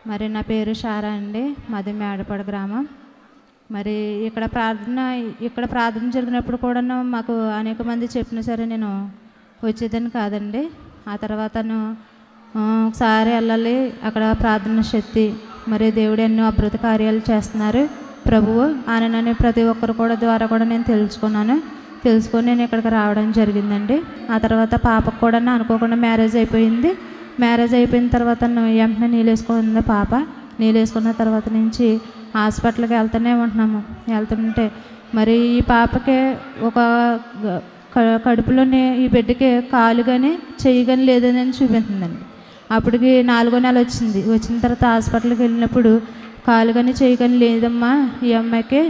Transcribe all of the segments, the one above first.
మరి నా పేరు షారా అండి. మాది మేడపాడు గ్రామం. మరి ఇక్కడ ప్రార్థన జరిగినప్పుడు కూడా మాకు అనేక మంది చెప్పినా సరే నేను వచ్చేదాన్ని కాదండి. ఆ తర్వాతను ఒకసారి వెళ్ళాలి, అక్కడ ప్రార్థన శక్తి, మరి దేవుడు ఎన్నో అద్భుత కార్యాలు చేస్తున్నారు ప్రభువు ఆయనని ప్రతి ఒక్కరు ద్వారా కూడా నేను తెలుసుకొని నేను ఇక్కడికి రావడం జరిగిందండి. ఆ తర్వాత పాపకు కూడా అనుకోకుండా మ్యారేజ్ అయిపోయింది. మ్యారేజ్ అయిపోయిన తర్వాత వెంటనే నీళ్ళేసుకుంది పాప. నీళ్ళేసుకున్న తర్వాత నుంచి హాస్పిటల్కి వెళ్తూనే వెళ్తుంటే మరి ఈ పాపకే ఒక కడుపులోనే ఈ బిడ్డకి కాలు కానీ చెయ్యి కానీ లేదని చూపిస్తుందండి. అప్పటికి 4వ నెల వచ్చిన తర్వాత హాస్పిటల్కి వెళ్ళినప్పుడు కాలు కానీ చెయ్యి కానీ లేదమ్మా ఈ అమ్మాయికి,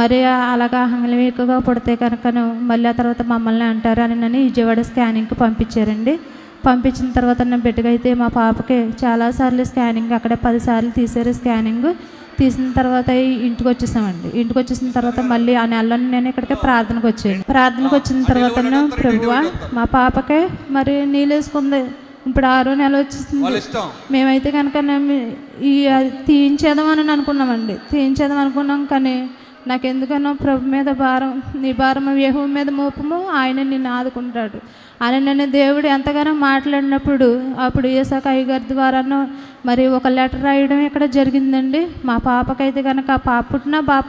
మరి అలాగా అంగళవికగా పుడితే కనుకను మళ్ళీ ఆ తర్వాత మమ్మల్ని అంటారు అని నన్ను విజయవాడ స్కానింగ్కి పంపించారండి. పంపించిన తర్వాత నా బిడ్డగా అయితే మా పాపకి చాలాసార్లు స్కానింగ్ అక్కడే 10 సార్లు తీసారు. స్కానింగ్ తీసిన తర్వాత ఇంటికి వచ్చేసామండి. ఇంటికి వచ్చేసిన తర్వాత మళ్ళీ ఆ నెలలో నేను ఇక్కడికి ప్రార్థనకు వచ్చిన తర్వాత ప్రభువా మా పాపకే మరి నీళ్ళేసుకుంది, ఇప్పుడు 6వ నెల వచ్చేసింది. మేమైతే కనుక తీయించేద్దామని అనుకున్నాం. కానీ నాకెందుకన్నా ప్రభు మీద భారం, నీ భారం యెహోవా మీద మోపము, ఆయన నిన్ను ఆదుకుంటాడు అని నన్ను దేవుడు ఎంతగానో మాట్లాడినప్పుడు అప్పుడు ఏసాక అయ్యగారి ద్వారాను మరి ఒక లెటర్ రాయడం ఇక్కడ జరిగిందండి. మా పాపకైతే కనుక పాప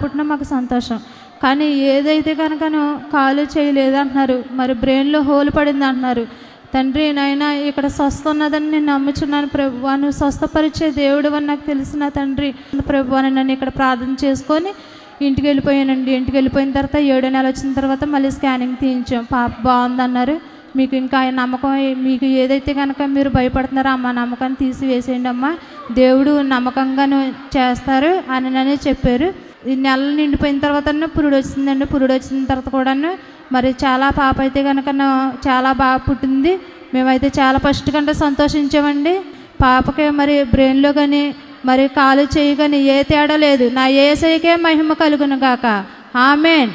పుట్టినా మాకు సంతోషం. కానీ ఏదైతే కనుకను కాలు చేయలేదు అంటున్నారు, మరి బ్రెయిన్లో హోల్ పడింది అంటున్నారు. తండ్రి నాయన ఇక్కడ స్వస్థ ఉన్నదని నేను నమ్ముచున్నాను ప్రభువా, నువ్వు స్వస్థపరిచే దేవుడు అని నాకు తెలిసిన తండ్రి ప్రభువా అని నన్ను ఇక్కడ ప్రార్థన చేసుకొని ఇంటికి వెళ్ళిపోయానండి. ఇంటికి వెళ్ళిపోయిన తర్వాత 7వ నెల వచ్చిన తర్వాత మళ్ళీ స్కానింగ్ తీయించాం. పాప బాగుందన్నారు. మీకు ఇంకా నమ్మకం, మీకు ఏదైతే కనుక మీరు భయపడుతున్నారో అమ్మ నమ్మకాన్ని తీసివేసేయండి అమ్మ, దేవుడు నమ్మకంగాను చేస్తారు అని నన్ను చెప్పారు. ఈ నెల నిండిపోయిన తర్వాత పురుడు వచ్చిందండి. పురుడు వచ్చిన తర్వాత కూడా మరి చాలా పాప అయితే కనుక చాలా బాగా పుట్టింది. మేమైతే చాలా ఫస్ట్ కంటే సంతోషించామండి. పాపకే మరి బ్రెయిన్లో కానీ మరి కాలు చేయి కానీ ఏ తేడా లేదు. నా యేసయ్యకే మహిమ కలుగును గాక. ఆమేన్.